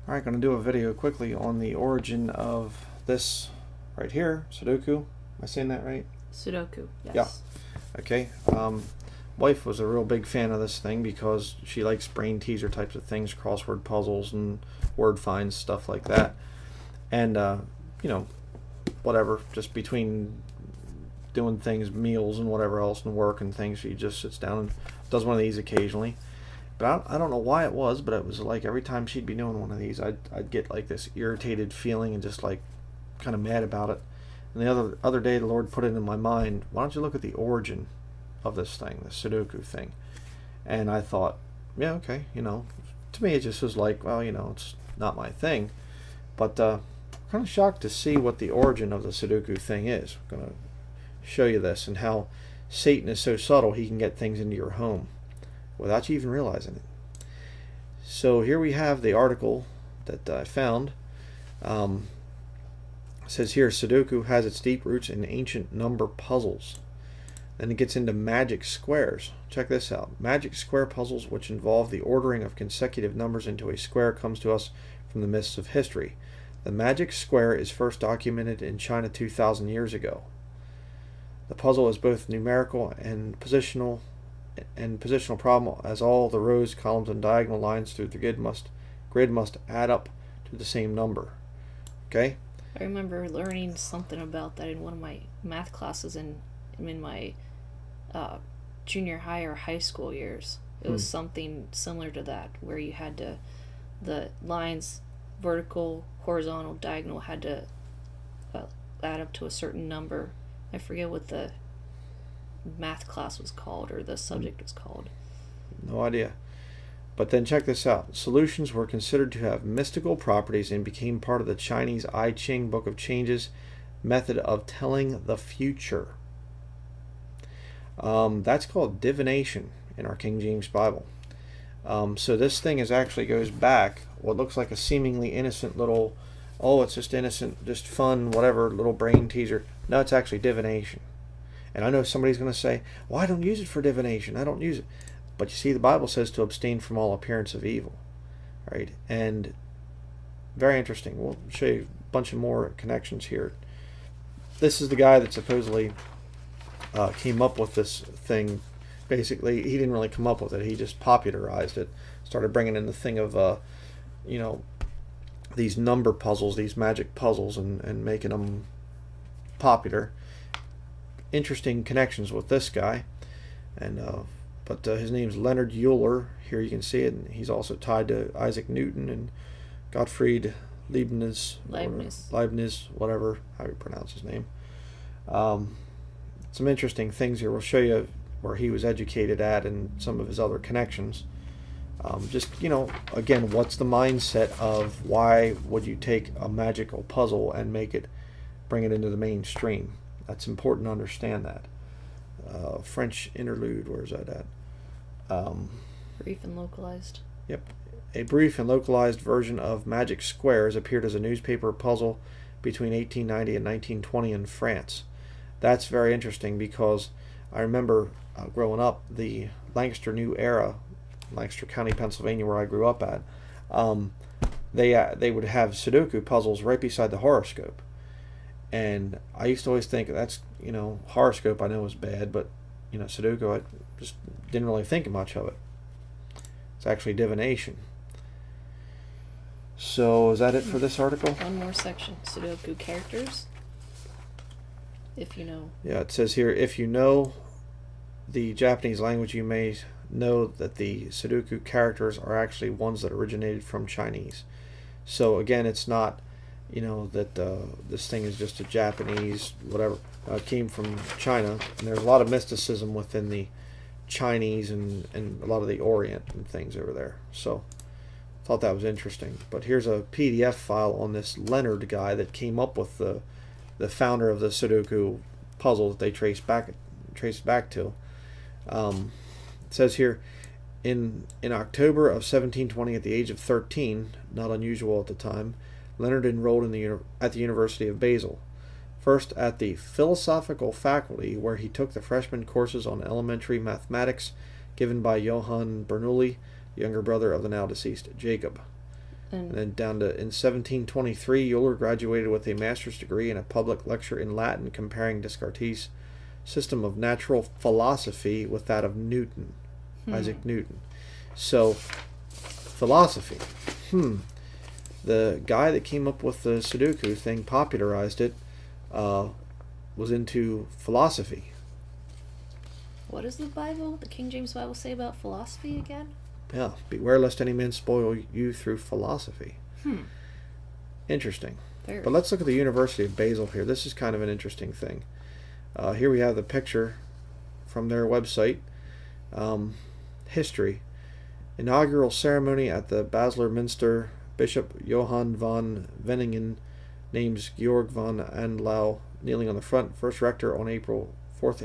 Alright, going to do a video quickly on the origin of this right here, Sudoku. Am I saying that right? Sudoku, yes. Yeah. Okay. Wife was a real big fan of this thing because she likes brain teaser types of things, crossword puzzles and word finds, stuff like that. And, you know, whatever, just between doing things, meals and whatever else and work and things, she just sits down and does one of these occasionally. But I don't know why it was, but it was like every time she'd be doing one of these, I'd get like this irritated feeling and just like kind of mad about it. And the other day, the Lord put it in my mind, why don't you look at the origin of this thing, the Sudoku thing? And I thought, yeah, okay, you know, to me it just was like, well, you know, it's not my thing. But I'm kind of shocked to see what the origin of the Sudoku thing is. I'm going to show you this and how Satan is so subtle he can get things into your home without you even realizing it. So here we have the article that I found. It says here, Sudoku has its deep roots in ancient number puzzles. Then it gets into magic squares. Check this out. Magic square puzzles, which involve the ordering of consecutive numbers into a square, comes to us from the mists of history. The magic square is first documented in China 2,000 years ago. The puzzle is both numerical and positional problem, as all the rows, columns, and diagonal lines through the grid must add up to the same number. Okay? I remember learning something about that in one of my math classes in my junior high or high school years. It was something similar to that, where you had to, the lines, vertical, horizontal, diagonal, had to add up to a certain number. I forget what the math class was called or the subject was called. No idea. But then check this out. Solutions were considered to have mystical properties and became part of the Chinese I Ching Book of Changes method of telling the future. That's called divination in our King James Bible. So this thing actually goes back what looks like a seemingly innocent little, oh, it's just innocent, just fun, whatever, little brain teaser. No, it's actually divination. And I know somebody's going to say, well, I don't use it for divination. I don't use it. But you see, the Bible says to abstain from all appearance of evil. Right? And very interesting. We'll show you a bunch of more connections here. This is the guy that supposedly came up with this thing. Basically, he didn't really come up with it. He just popularized it. Started bringing in the thing of, you know, these number puzzles, these magic puzzles, and making them popular. Interesting connections with this guy, and but his name's Leonard Euler. Here you can see it, and he's also tied to Isaac Newton and Gottfried Leibniz, whatever how you pronounce his name. Some interesting things here. We'll show you where he was educated at and some of his other connections. Just, you know, again, what's the mindset of why would you take a magical puzzle and bring it into the mainstream? That's important to understand that. French interlude, where's that at? Brief and localized. Yep. A brief and localized version of Magic Squares appeared as a newspaper puzzle between 1890 and 1920 in France. That's very interesting because I remember growing up, the Lancaster New Era, Lancaster County, Pennsylvania, where I grew up at, they would have Sudoku puzzles right beside the horoscope. And I used to always think that's, you know, horoscope I know is bad, but, you know, Sudoku, I just didn't really think much of it. It's actually divination. So is that it for this article? One more section. Sudoku characters. If you know. Yeah, it says here, if you know the Japanese language, you may know that the Sudoku characters are actually ones that originated from Chinese. So again, it's not, you know, that this thing is just a Japanese, whatever, came from China. And there's a lot of mysticism within the Chinese and a lot of the Orient and things over there. So I thought that was interesting. But here's a PDF file on this Leonard guy that came up with the founder of the Sudoku puzzle that they traced back to. It says here, in October of 1720, at the age of 13, not unusual at the time, Leonard enrolled at the University of Basel, first at the philosophical faculty, where he took the freshman courses on elementary mathematics given by Johann Bernoulli, younger brother of the now deceased Jacob. And then down to in 1723, Euler graduated with a master's degree and a public lecture in Latin comparing Descartes' system of natural philosophy with that of Newton, Isaac Newton. So, philosophy. The guy that came up with the Sudoku thing, popularized it, was into philosophy. What does the Bible, the King James Bible, say about philosophy again? Yeah, beware lest any man spoil you through philosophy. Interesting. Very. But let's look at the University of Basel here. This is kind of an interesting thing. Here we have the picture from their website. History. Inaugural ceremony at the Basler Minster. Bishop Johann von Wenningen names Georg von Anlau kneeling on the front. First rector on 4th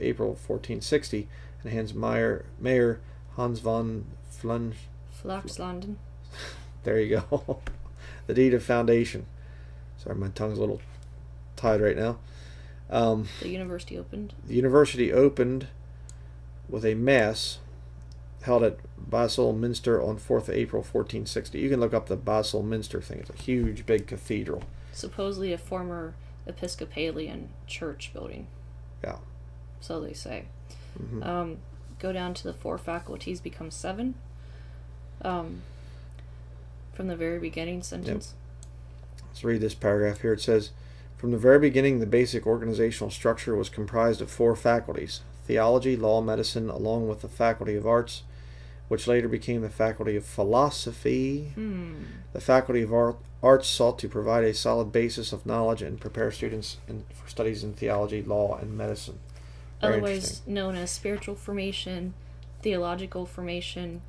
April 1460. And hands Mayor Hans von Flachslanden. There you go. The deed of foundation. Sorry, my tongue's a little tied right now. The university opened. The university opened with a mass held at Basel Minster on 4th April 1460. You can look up the Basel Minster thing. It's a huge, big cathedral. Supposedly a former Episcopalian church building. Yeah. So they say. Go down to the 4 faculties become 7. From the very beginning sentence. Yep. Let's read this paragraph here. It says, from the very beginning, the basic organizational structure was comprised of 4 faculties: theology, law, medicine, along with the faculty of arts, which later became the faculty of philosophy. The faculty of arts sought to provide a solid basis of knowledge and prepare students for studies in theology, law, and medicine. Otherwise known as spiritual formation, theological formation,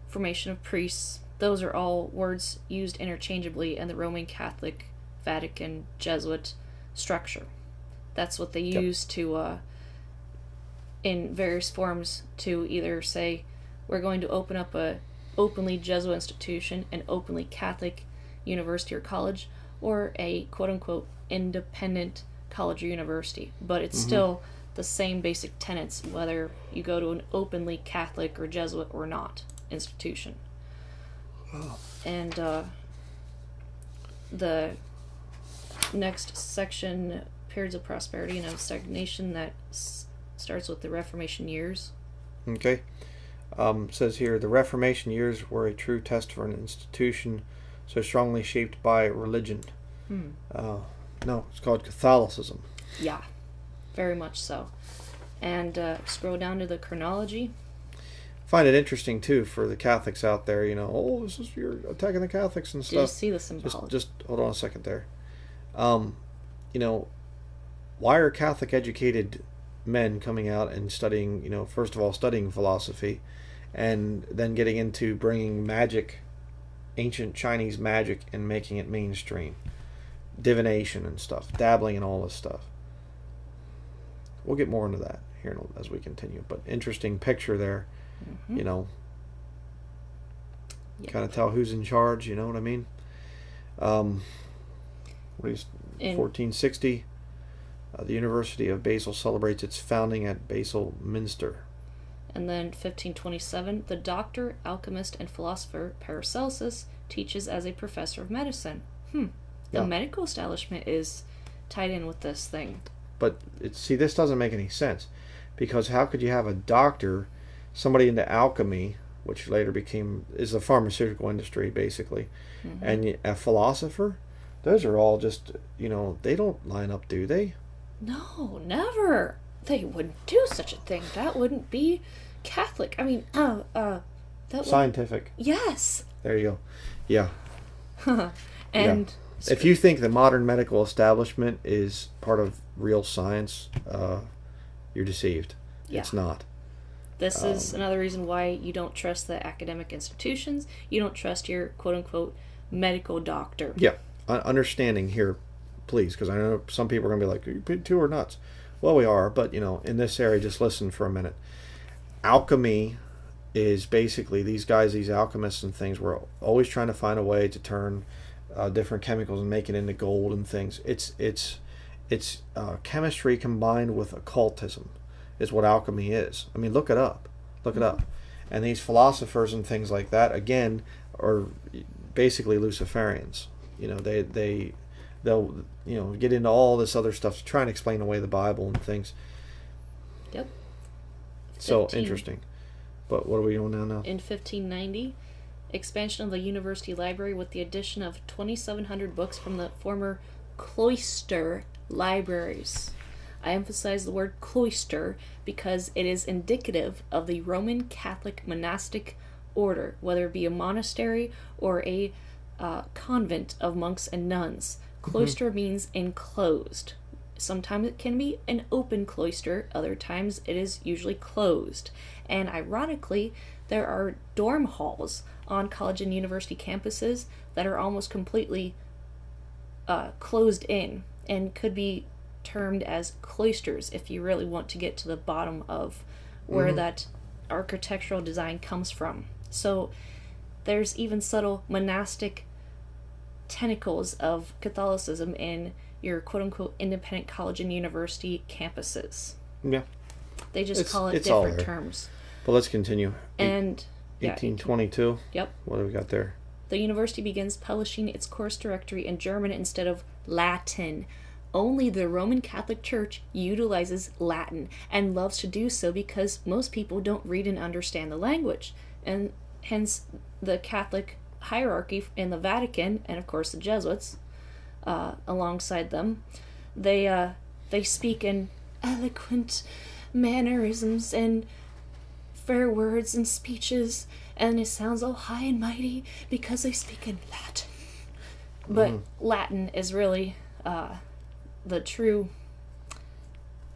formation of priests. Those are all words used interchangeably in the Roman Catholic, Vatican, Jesuit structure. That's what they use to, in various forms, to either say, we're going to open up a openly Jesuit institution, an openly Catholic university or college, or a quote-unquote independent college or university. But it's still the same basic tenets, whether you go to an openly Catholic or Jesuit or not institution. And the next section, periods of prosperity and of stagnation, that starts with the Reformation years. Okay. Says here, the Reformation years were a true test for an institution so strongly shaped by religion. No, it's called Catholicism. Yeah, very much so. And scroll down to the chronology. Find it interesting too for the Catholics out there, this is, you're attacking the Catholics and stuff. Did you see the symbology? Just hold on a second there. Why are Catholic educated men coming out and studying, first of all studying philosophy, and then getting into bringing magic, ancient Chinese magic, and making it mainstream, divination and stuff, dabbling in all this stuff. We'll get more into that here as we continue, but interesting picture there. Kind of tell who's in charge, you know what I mean? 1460, the University of Basel celebrates its founding at Basel Minster. And then 1527, the doctor, alchemist, and philosopher Paracelsus teaches as a professor of medicine. The medical establishment is tied in with this thing. But this doesn't make any sense, because how could you have a doctor, somebody into alchemy, which later is the pharmaceutical industry basically, and a philosopher? Those are all just, they don't line up, do they? No, never. They wouldn't do such a thing. That wouldn't be Catholic. I mean, that scientific. Yes. There you go. Yeah. And if you think the modern medical establishment is part of real science, you're deceived. Yeah. It's not. This is another reason why you don't trust the academic institutions. You don't trust your quote-unquote medical doctor. Yeah. Understanding here, please, because I know some people are going to be like, you two are nuts. Well, we are, but, in this area, just listen for a minute. Alchemy is basically these guys, these alchemists and things, were always trying to find a way to turn different chemicals and make it into gold and things. It's chemistry combined with occultism is what alchemy is. I mean, look it up. And these philosophers and things like that, again, are basically Luciferians. They'll get into all this other stuff to try and explain away the Bible and things. Yep. So interesting. But what are we doing now? In 1590, expansion of the university library with the addition of 2,700 books from the former cloister libraries. I emphasize the word cloister because it is indicative of the Roman Catholic monastic order, whether it be a monastery or a convent of monks and nuns. Cloister means enclosed. Sometimes it can be an open cloister, other times it is usually closed. And ironically, there are dorm halls on college and university campuses that are almost completely closed in and could be termed as cloisters if you really want to get to the bottom of where that architectural design comes from. So there's even subtle monastic tentacles of Catholicism in your quote-unquote independent college and university campuses. Yeah. They just call it different terms. But let's continue. And 1822. Yep. What do we got there? The university begins publishing its course directory in German instead of Latin. Only the Roman Catholic Church utilizes Latin and loves to do so because most people don't read and understand the language. And hence the Catholic hierarchy in the Vatican, and of course the Jesuits alongside them, they speak in eloquent mannerisms and fair words and speeches, and it sounds all high and mighty because they speak in Latin. But Latin is really the true...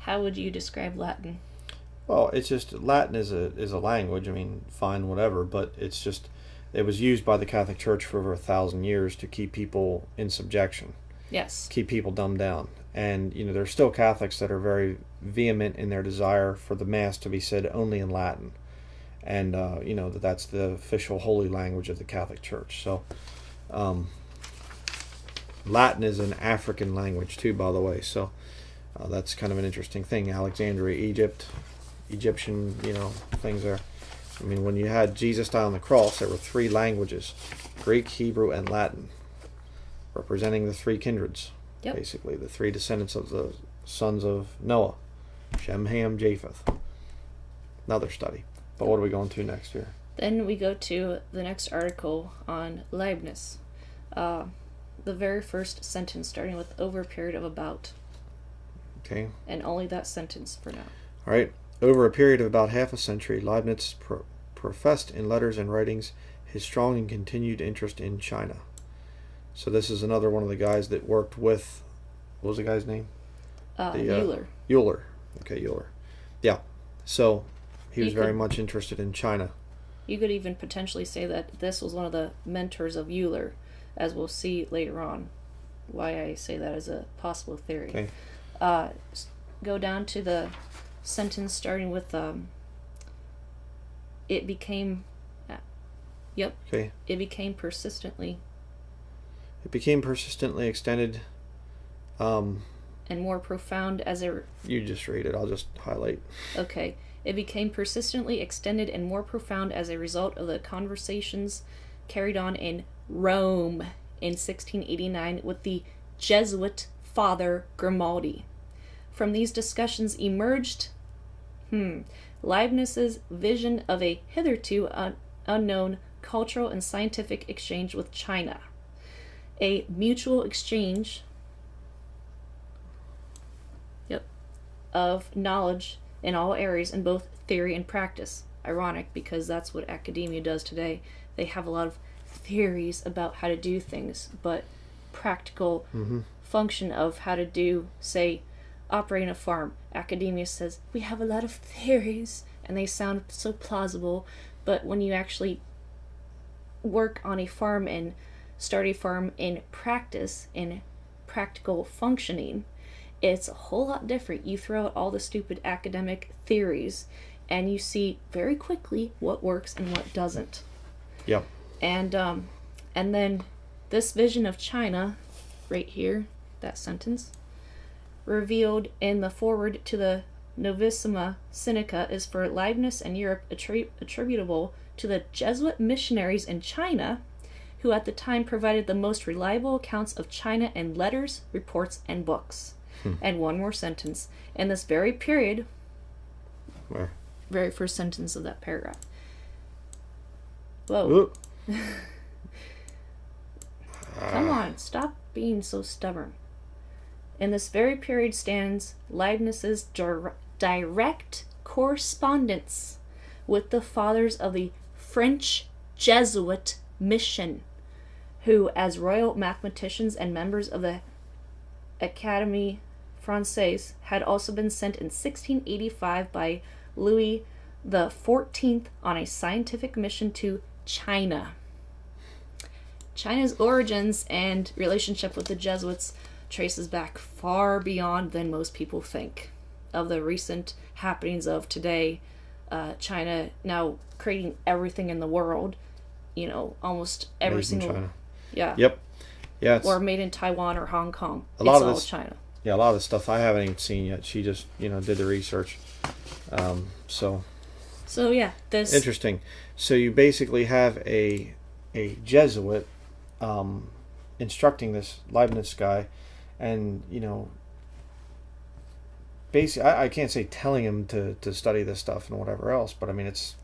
How would you describe Latin? Well, it's just Latin is a language. I mean, fine, whatever, but it's just it was used by the Catholic Church for over 1,000 years to keep people in subjection. Yes. Keep people dumbed down. And, there's still Catholics that are very vehement in their desire for the Mass to be said only in Latin. And, that's the official holy language of the Catholic Church. So, Latin is an African language, too, by the way. So, that's kind of an interesting thing. Alexandria, Egyptian, things there. I mean, when you had Jesus die on the cross, there were 3 languages, Greek, Hebrew, and Latin, representing the 3 kindreds, basically, the 3 descendants of the sons of Noah, Shem, Ham, Japheth. Another study. But what are we going to next here? Then we go to the next article on Leibniz. The very first sentence, starting with over a period of about. Okay. And only that sentence for now. All right. Over a period of about half a century, Leibniz professed in letters and writings his strong and continued interest in China. So this is another one of the guys that worked with, what was the guy's name? Euler. Euler. Okay, Euler. Yeah. So he was very much interested in China. You could even potentially say that this was one of the mentors of Euler, as we'll see later on why I say that as a possible theory. Okay. Go down to the sentence starting with it became Okay. It became persistently extended and more profound as a... You just read it. I'll just highlight. Okay. It became persistently extended and more profound as a result of the conversations carried on in Rome in 1689 with the Jesuit Father Grimaldi. From these discussions emerged Leibniz's vision of a hitherto unknown cultural and scientific exchange with China. A mutual exchange of knowledge in all areas in both theory and practice. Ironic, because that's what academia does today. They have a lot of theories about how to do things, but practical function of how to do, say, operating a farm. Academia says, we have a lot of theories, and they sound so plausible, but when you actually work on a farm and start a farm in practice, in practical functioning, it's a whole lot different. You throw out all the stupid academic theories, and you see very quickly what works and what doesn't. Yep. And then this vision of China, right here, that sentence, revealed in the foreword to the Novissima Sinica, is for Leibniz and Europe attributable to the Jesuit missionaries in China who at the time provided the most reliable accounts of China in letters, reports, and books. And one more sentence. In this very period, Where? very first sentence of that paragraph. Whoa. Come on, stop being so stubborn. In this very period stands Leibniz's direct correspondence with the fathers of the French Jesuit mission, who, as royal mathematicians and members of the Académie Française, had also been sent in 1685 by Louis XIV on a scientific mission to China. China's origins and relationship with the Jesuits traces back far beyond than most people think. Of the recent happenings of today, China now creating everything in the world, almost every Made in single... China. Yeah. Yep. Yeah. Or made in Taiwan or Hong Kong. It's all China. Yeah, a lot of the stuff I haven't even seen yet. She just, did the research. So yeah, this... Interesting. So you basically have a Jesuit instructing this Leibniz guy, and basically I can't say telling him to study this stuff and whatever else, but I mean, it's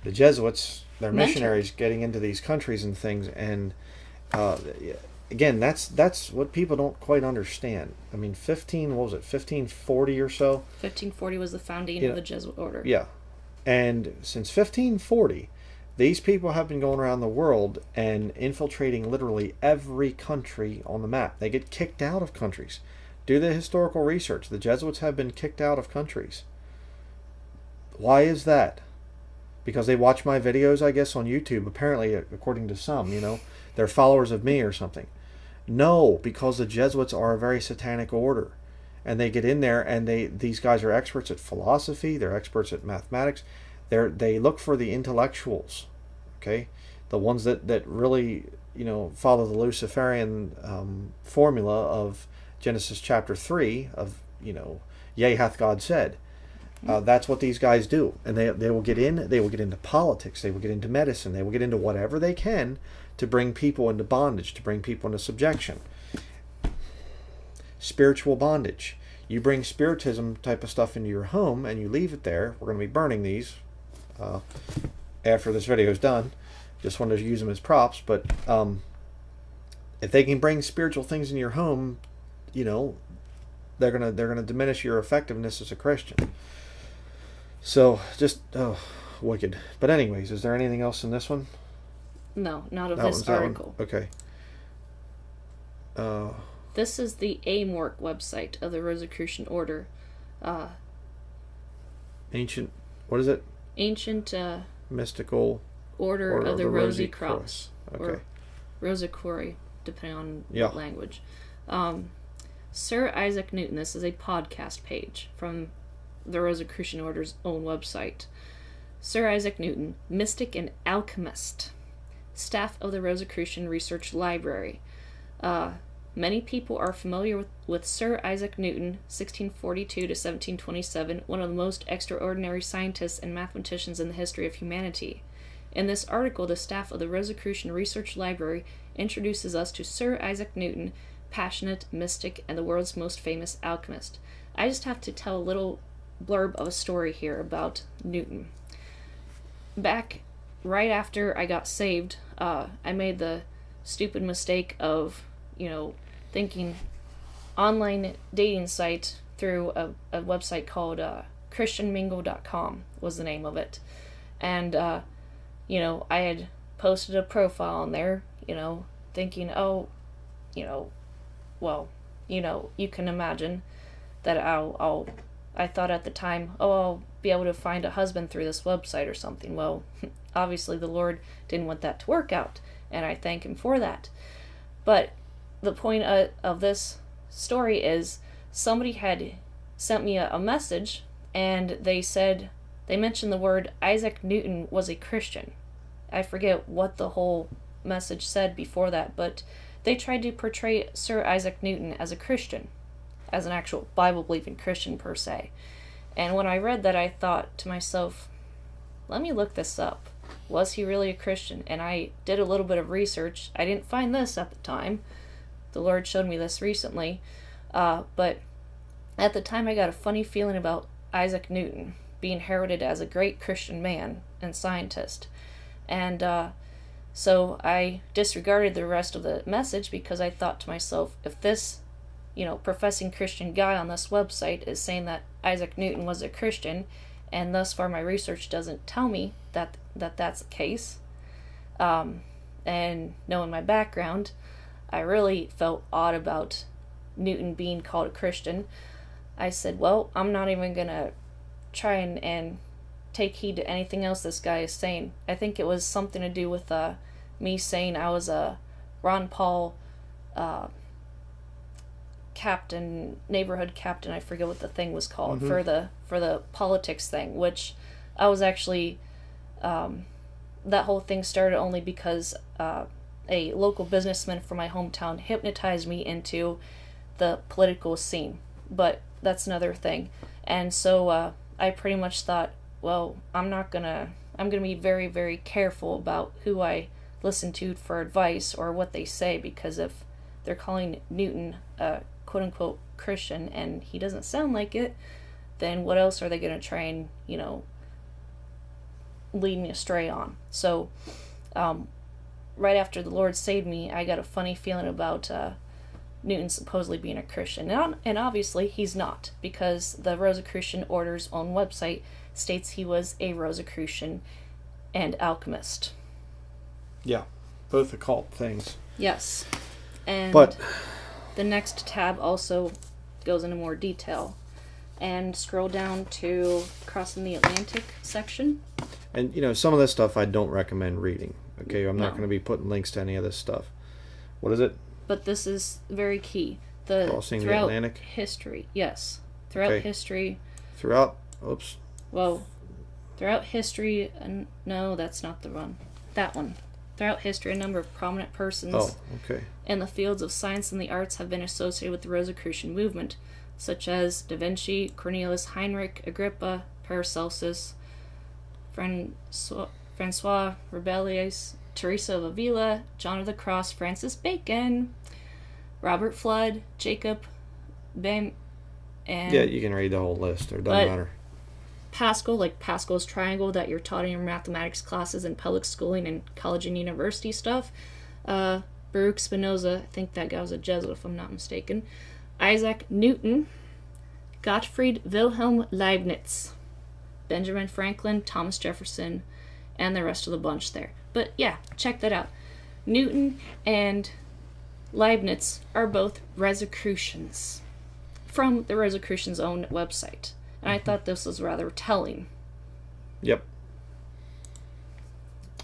the Jesuits, they're missionaries getting into these countries and things, and again, that's what people don't quite understand. I mean, 1540 or so? 1540 was the founding of the Jesuit order. Yeah. And since 1540, these people have been going around the world and infiltrating literally every country on the map. They get kicked out of countries. Do the historical research. The Jesuits have been kicked out of countries. Why is that? Because they watch my videos, I guess, on YouTube, apparently, according to some, they're followers of me or something. No, because the Jesuits are a very satanic order. And they get in there, and these guys are experts at philosophy, they're experts at mathematics. They look for the intellectuals, okay? The ones that really, follow the Luciferian formula of Genesis chapter 3 of, yea, hath God said. That's what these guys do. And they will get into politics, they will get into medicine, they will get into whatever they can to bring people into bondage, to bring people into subjection. Spiritual bondage. You bring spiritism type of stuff into your home and you leave it there. We're going to be burning these after this video is done. Just wanted to use them as props, but if they can bring spiritual things into your home, they're gonna diminish your effectiveness as a Christian. So just wicked. But anyways, is there anything else in this one? No, not of this article. Okay. This is the AIMWORK website of the Rosicrucian Order. Ancient, what is it? Ancient Mystical Order of the Rosy Cross. Okay. Or Rosicrucian, depending on what language. Sir Isaac Newton, this is a podcast page from the Rosicrucian Order's own website. Sir Isaac Newton, mystic and alchemist, staff of the Rosicrucian Research Library. Many people are familiar with Sir Isaac Newton, 1642 to 1727, one of the most extraordinary scientists and mathematicians in the history of humanity. In this article, the staff of the Rosicrucian Research Library introduces us to Sir Isaac Newton, passionate, mystic, and the world's most famous alchemist. I just have to tell a little blurb of a story here about Newton. Back right after I got saved, I made the stupid mistake of thinking online dating site through a website called christianmingle.com was the name of it. And, I had posted a profile on there, thinking, you can imagine that I thought at the time, I'll be able to find a husband through this website or something. Well, obviously the Lord didn't want that to work out, and I thank Him for that. But the point of this story is somebody had sent me a message, and they mentioned the word Isaac Newton was a Christian. I forget what the whole message said before that, but they tried to portray Sir Isaac Newton as a Christian, as an actual Bible-believing Christian per se. And when I read that, I thought to myself, let me look this up. was he really a Christian? And I did a little bit of research. I didn't find this at the time. The Lord showed me this recently. But at the time I got a funny feeling about Isaac Newton being heralded as a great Christian man and scientist. And so I disregarded the rest of the message because I thought to myself, if this, professing Christian guy on this website is saying that Isaac Newton was a Christian, and thus far my research doesn't tell me that that's the case, and knowing my background, I really felt odd about Newton being called a Christian. I said, well, I'm not even going to try and take heed to anything else this guy is saying. I think it was something to do with me saying I was a Ron Paul captain, neighborhood captain, I forget what the thing was called, for the politics thing, which I was actually, that whole thing started only because a local businessman from my hometown hypnotized me into the political scene, but that's another thing. And so I pretty much thought, well, I'm gonna be very, very careful about who I listen to for advice or what they say, because if they're calling Newton a quote-unquote Christian and he doesn't sound like it, then what else are they going to try and, lead me astray on? So right after the Lord saved me, I got a funny feeling about Newton supposedly being a Christian. And obviously he's not, because the Rosicrucian Order's own website states he was a Rosicrucian and alchemist. Yeah, both occult things. Yes. And but the next tab also goes into more detail. And scroll down to Crossing the Atlantic section. And, some of this stuff I don't recommend reading. Okay, I'm not going to be putting links to any of this stuff. What is it? But this is very key. Crossing the Atlantic? History, yes. Throughout history. Throughout history, no, that's not the one. That one. Throughout history, a number of prominent persons in the fields of science and the arts have been associated with the Rosicrucian movement, such as Da Vinci, Cornelius Heinrich, Agrippa, Paracelsus, Francois Rabelais, Teresa of Avila, John of the Cross, Francis Bacon, Robert Flood, Jacob Bem, and... Yeah, you can read the whole list. It doesn't matter. Pascal, like Pascal's triangle that you're taught in your mathematics classes in public schooling and college and university stuff. Baruch Spinoza, I think that guy was a Jesuit if I'm not mistaken. Isaac Newton, Gottfried Wilhelm Leibniz, Benjamin Franklin, Thomas Jefferson, and the rest of the bunch there. But yeah, check that out. Newton and Leibniz are both Rosicrucians from the Rosicrucians' own website. And I thought this was rather telling. Yep.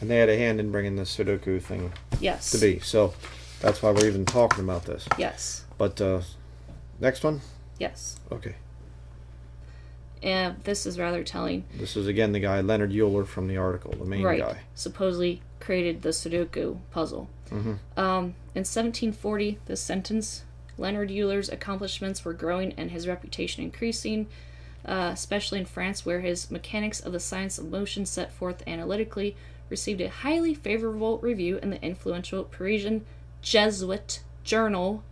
And they had a hand in bringing the Sudoku thing to be. So that's why we're even talking about this. Yes. But next one? Yes. Okay. And this is rather telling. This is, again, the guy, Leonard Euler, from the article, the main guy. Supposedly created the Sudoku puzzle. In 1740, this sentence, Leonard Euler's accomplishments were growing and his reputation increasing, especially in France, where his Mechanics of the Science of Motion set forth analytically received a highly favorable review in the influential Parisian Jesuit journal.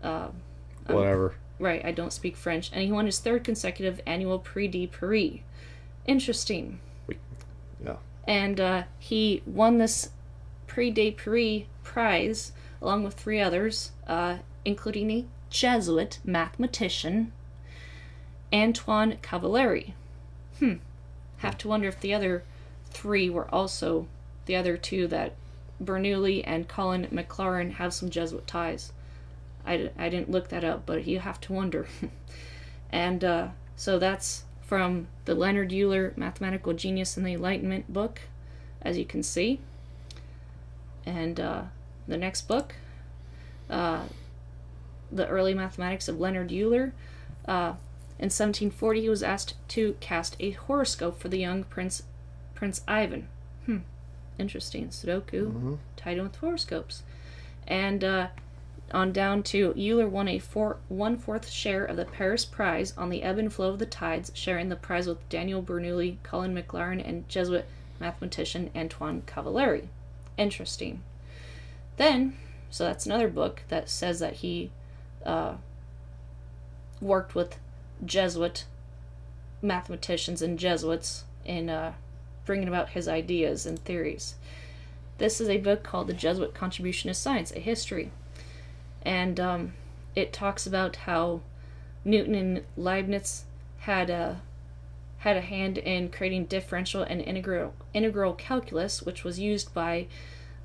Whatever. Right, I don't speak French. And he won his third consecutive annual Prix de Paris. Interesting. Yeah. And he won this Prix de Paris prize along with 3 others, including a Jesuit mathematician, Antoine Cavalieri. Have to wonder if the other 3 were also the other 2 that Bernoulli and Colin McLaren have some Jesuit ties. I didn't look that up, but you have to wonder. And so that's from the Leonard Euler Mathematical Genius and the Enlightenment book, as you can see. And the next book, The Early Mathematics of Leonard Euler. In 1740, he was asked to cast a horoscope for the young Prince Ivan. Interesting. Sudoku tied in with horoscopes. And on down to Euler won a 1/4 share of the Paris Prize on the ebb and flow of the tides, sharing the prize with Daniel Bernoulli, Colin McLaren, and Jesuit mathematician Antoine Cavalieri. Interesting. Then, so that's another book that says that he worked with Jesuit mathematicians and Jesuits in bringing about his ideas and theories. This is a book called The Jesuit Contribution to Science, a History. And it talks about how Newton and Leibniz had a hand in creating differential and integral calculus, which was used by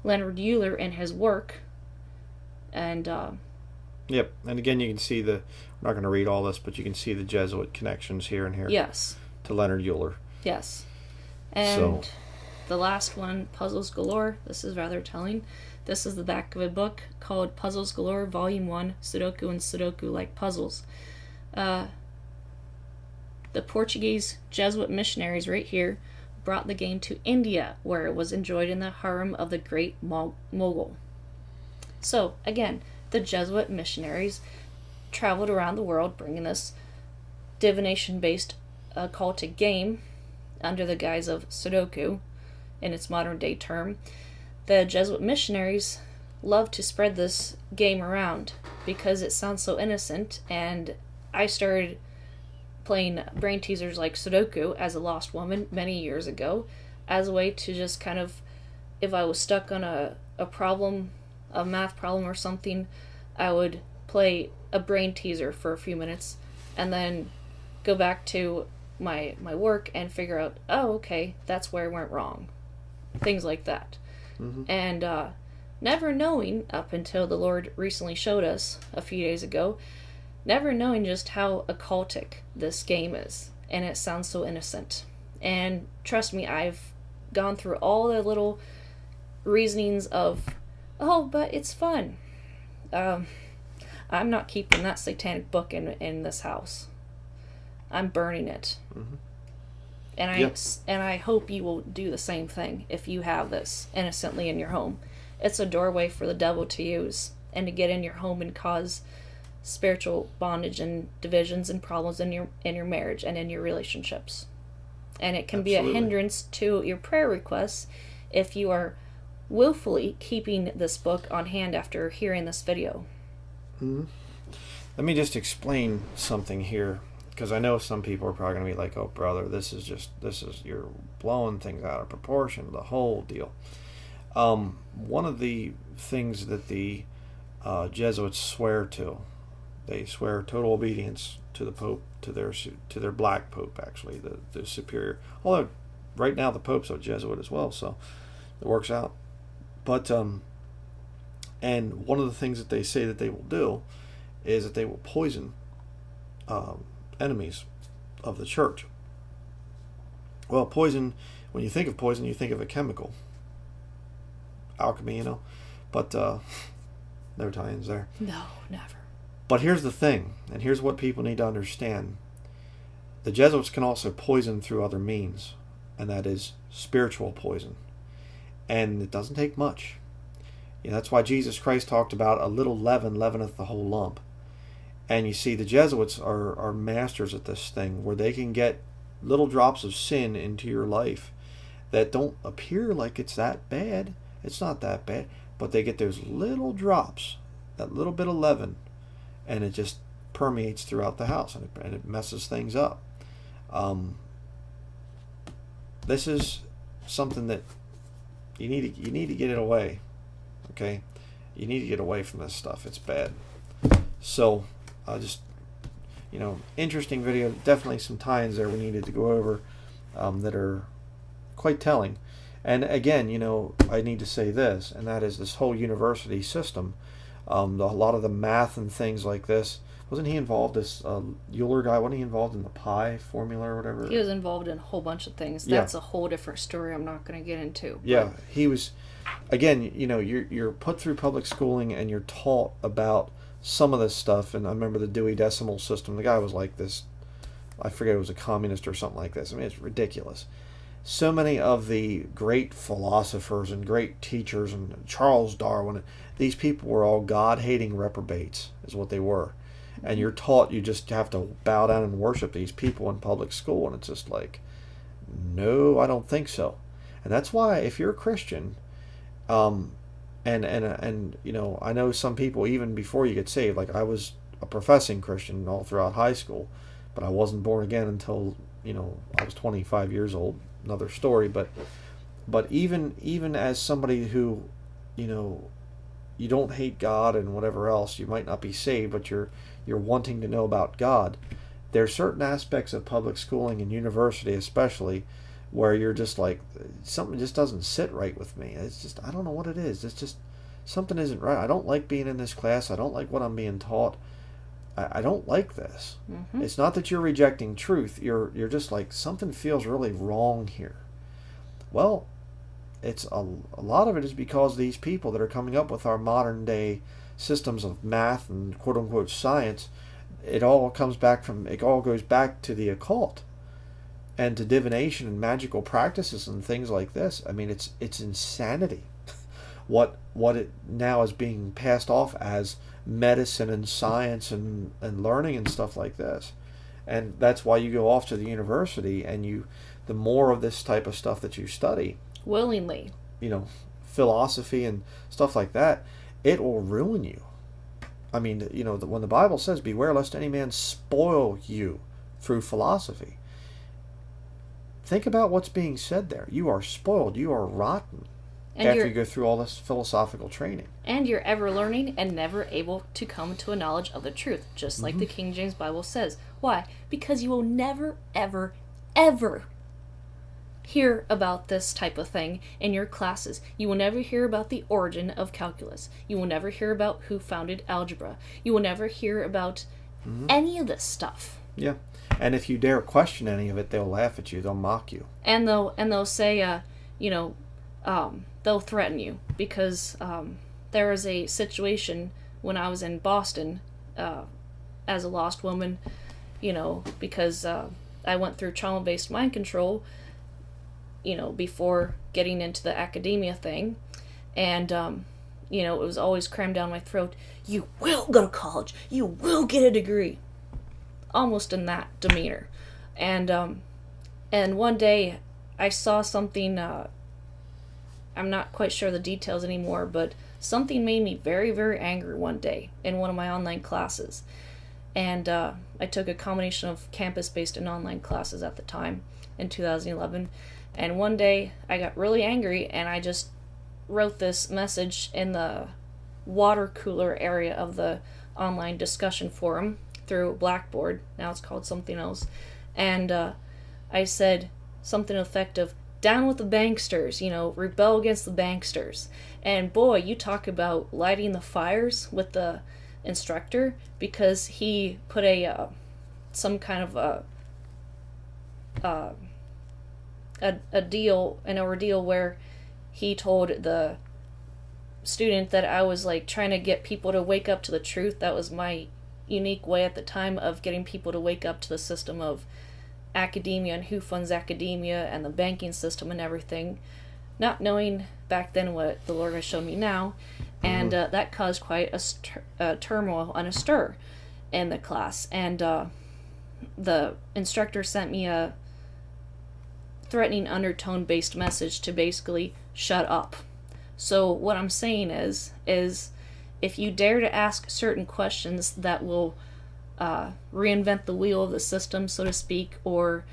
Leonard Euler in his work. And yep, and again you can see we're not going to read all this, but you can see the Jesuit connections here and here. Yes. To Leonard Euler. Yes. And the last one, Puzzles Galore. This is rather telling. This is the back of a book called Puzzles Galore, Volume 1, Sudoku and Sudoku-like Puzzles. The Portuguese Jesuit missionaries right here brought the game to India, where it was enjoyed in the harem of the great Mughal. So, again, the Jesuit missionaries traveled around the world bringing this divination-based occultic game under the guise of Sudoku, in its modern-day term. The Jesuit missionaries loved to spread this game around because it sounds so innocent, and I started playing brain teasers like Sudoku as a lost woman many years ago as a way to just kind of, if I was stuck on a problem, a math problem or something, I would play a brain teaser for a few minutes and then go back to my work and figure out, oh, okay, that's where I went wrong. Things like that. Mm-hmm. And never knowing, up until the Lord recently showed us a few days ago, never knowing just how occultic this game is. And it sounds so innocent. And trust me, I've gone through all the little reasonings of, oh, but it's fun. I'm not keeping that satanic book in this house. I'm burning it. Mm-hmm. And I hope you will do the same thing if you have this innocently in your home. It's a doorway for the devil to use and to get in your home and cause spiritual bondage and divisions and problems in your marriage and in your relationships. And it can Absolutely. Be a hindrance to your prayer requests if you are willfully keeping this book on hand after hearing this video. Mm-hmm. Let me just explain something here, because I know some people are probably going to be like, oh brother, this is you're blowing things out of proportion, the whole deal. One of the things that the Jesuits swear to, they swear total obedience to the Pope, to their black Pope, actually, the superior. Although right now the Pope's a Jesuit as well, so it works out. But and one of the things that they say that they will do is that they will poison enemies of the church. Well, poison, when you think of poison, you think of a chemical. Alchemy, but no tie-ins there. No, never. But here's the thing, and here's what people need to understand. The Jesuits can also poison through other means, and that is spiritual poison. And it doesn't take much. That's why Jesus Christ talked about a little leaven leaveneth the whole lump. And you see, the Jesuits are masters at this thing, where they can get little drops of sin into your life that don't appear like it's that bad. It's not that bad. But they get those little drops, that little bit of leaven, and it just permeates throughout the house, and it messes things up. This is something that you need to get it away. Okay? You need to get away from this stuff. It's bad. So, interesting video. Definitely some tie-ins there we needed to go over that are quite telling. And again, I need to say this, and that is this whole university system. A lot of the math and things like this. Wasn't he involved, this Euler guy, wasn't he involved in the pi formula or whatever? He was involved in a whole bunch of things. That's a whole different story I'm not going to get into. Yeah, he was, again, you're put through public schooling and you're taught about some of this stuff. And I remember the Dewey Decimal System. The guy was like this, I forget, it was a communist or something like this. I mean, it's ridiculous. So many of the great philosophers and great teachers, and Charles Darwin, these people were all God-hating reprobates, is what they were. And you're taught you just have to bow down and worship these people in public school, and it's just like, no, I don't think so. And that's why if you're a Christian, um, and I know some people even before you get saved, like I was a professing Christian all throughout high school, but I wasn't born again until I was 25 years old. Another story, but even as somebody who, you don't hate God and whatever else, you might not be saved, but you're wanting to know about God. There are certain aspects of public schooling and university, especially, where you're just like, something just doesn't sit right with me. It's just, I don't know what it is. It's just something isn't right. I don't like being in this class. I don't like what I'm being taught. I don't like this. Mm-hmm. It's not that you're rejecting truth. You're just like, something feels really wrong here. Well, it's a lot of it is because these people that are coming up with our modern day systems of math and quote unquote science, it all goes back to the occult and to divination and magical practices and things like this. I mean, it's insanity what it now is being passed off as medicine and science and learning and stuff like this. And that's why you go off to the university, and the more of this type of stuff that you study willingly, philosophy and stuff like that, it will ruin you. I mean, when the Bible says, beware lest any man spoil you through philosophy, think about what's being said there. You are spoiled, you are rotten, and after you go through all this philosophical training. And you're ever learning and never able to come to a knowledge of the truth, just like the King James Bible says. Why? Because you will never, ever, ever hear about this type of thing in your classes. You will never hear about the origin of calculus. You will never hear about who founded algebra. You will never hear about any of this stuff. Yeah. And if you dare question any of it, they'll laugh at you. They'll mock you. And they'll say, they'll threaten you because there was a situation when I was in Boston as a lost woman, because I went through trauma-based mind control, before getting into the academia thing. And, it was always crammed down my throat. You will go to college. You will get a degree. Almost in that demeanor. And one day I saw something, I'm not quite sure the details anymore, but something made me very, very angry one day in one of my online classes. And I took a combination of campus-based and online classes at the time in 2011. And one day I got really angry and I just wrote this message in the water cooler area of the online discussion forum through Blackboard. Now it's called something else. And I said something effective, down with the banksters, rebel against the banksters. And boy, you talk about lighting the fires with the instructor, because he put some kind of an ordeal where he told the student that I was like trying to get people to wake up to the truth. That was my unique way at the time of getting people to wake up to the system of academia and who funds academia and the banking system and everything, not knowing back then what the Lord has shown me now. And that caused quite a turmoil and a stir in the class. And the instructor sent me a threatening undertone-based message to basically shut up. So what I'm saying is if you dare to ask certain questions that will reinvent the wheel of the system, so to speak, or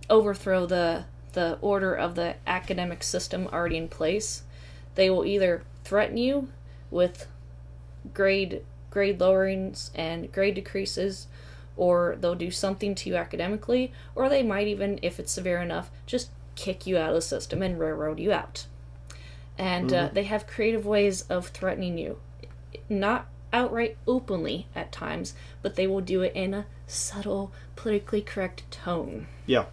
overthrow the order of the academic system already in place, they will either threaten you with grade lowerings and grade decreases, or they'll do something to you academically, or they might even, if it's severe enough, just kick you out of the system and railroad you out. And they have creative ways of threatening you. Not outright openly at times, but they will do it in a subtle, politically correct tone. Yeah.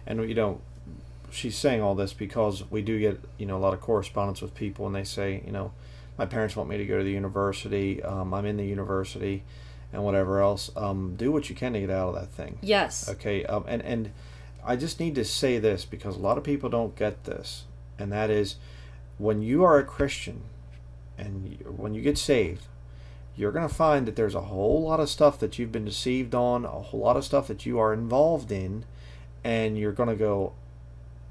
And, she's saying all this because we do get, a lot of correspondence with people, and they say, my parents want me to go to the university, I'm in the university, and whatever else. Do what you can to get out of that thing. Yes. Okay. And I just need to say this because a lot of people don't get this, and that is, when you are a Christian and when you get saved, you're going to find that there's a whole lot of stuff that you've been deceived on, a whole lot of stuff that you are involved in, and you're going to go,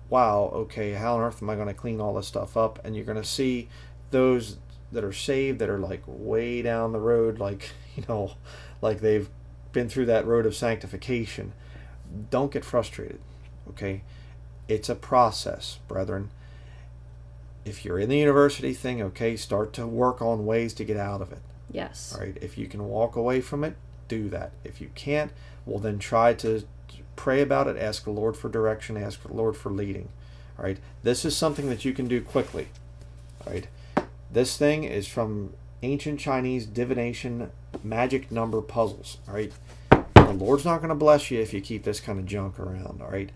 wow, okay, how on earth am I going to clean all this stuff up? And you're going to see those that are saved that are like way down the road, like, like they've been through that road of sanctification. Don't get frustrated, okay? It's a process, brethren. If you're in the university thing, okay, start to work on ways to get out of it. Yes. All right. If you can walk away from it, do that. If you can't, well, then try to pray about it. Ask the Lord for direction. Ask the Lord for leading. All right. This is something that you can do quickly. All right. This thing is from ancient Chinese divination magic number puzzles. All right. The Lord's not going to bless you if you keep this kind of junk around. All right.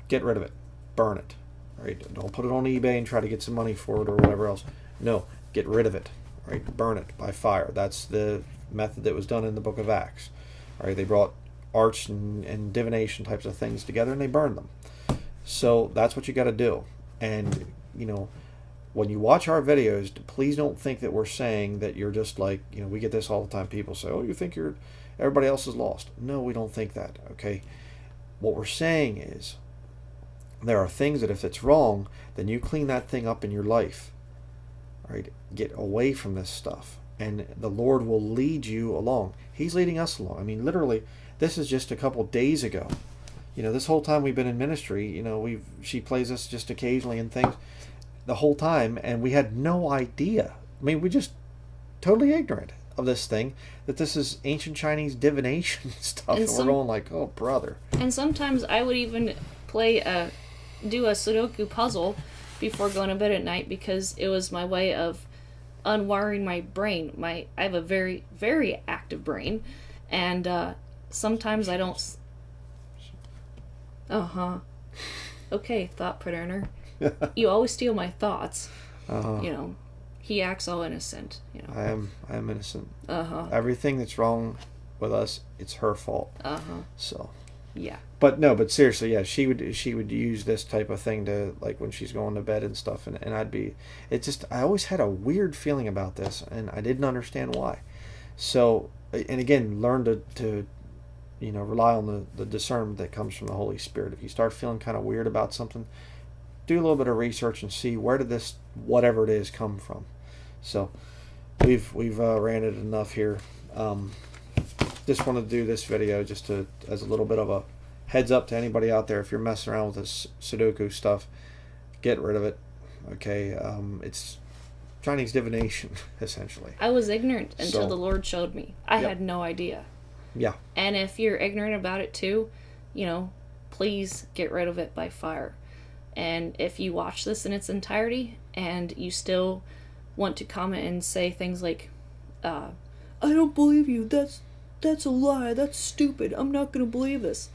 Get rid of it. Burn it. All right. Don't put it on eBay and try to get some money for it or whatever else. No. Get rid of it. All right. Burn it by fire. That's the method that was done in the book of Acts. All right. They brought arts and divination types of things together and they burned them. So that's what you got to do. And, when you watch our videos, please don't think that we're saying that you're just like, we get this all the time. People say, oh, you think everybody else is lost. No, we don't think that, okay? What we're saying is there are things that if it's wrong, then you clean that thing up in your life. All right? Get away from this stuff. And the Lord will lead you along. He's leading us along. I mean, literally, this is just a couple days ago. This whole time we've been in ministry, she plays us just occasionally and things the whole time, and we had no idea. I mean, we just totally ignorant of this thing, that this is ancient Chinese divination stuff, and we're going like, oh, brother. And sometimes I would even do a Sudoku puzzle before going to bed at night because it was my way of unwiring my brain. I have a very, very active brain, and sometimes I don't... Okay, thought pattern. You always steal my thoughts. He acts all innocent. I am innocent. Everything that's wrong with us, it's her fault. So. Yeah. But seriously, yeah, she would use this type of thing to, like, when she's going to bed and stuff, and I always had a weird feeling about this, and I didn't understand why. So, and again, learn to rely on the discernment that comes from the Holy Spirit. If you start feeling kind of weird about something, do a little bit of research and see where did this, whatever it is, come from. So we've ranted enough here. Just wanted to do this video just as a little bit of a heads up to anybody out there. If you're messing around with this Sudoku stuff, get rid of it. Okay, it's Chinese divination essentially. I was ignorant until the Lord showed me. I had no idea. Yeah. And if you're ignorant about it too, please get rid of it by fire. And if you watch this in its entirety and you still want to comment and say things like, I don't believe you, that's a lie, that's stupid, I'm not going to believe this.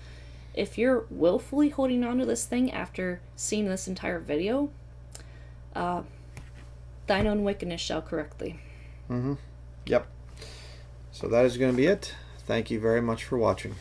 If you're willfully holding on to this thing after seeing this entire video, thine own wickedness shall correct thee. Yep. So that is going to be it. Thank you very much for watching.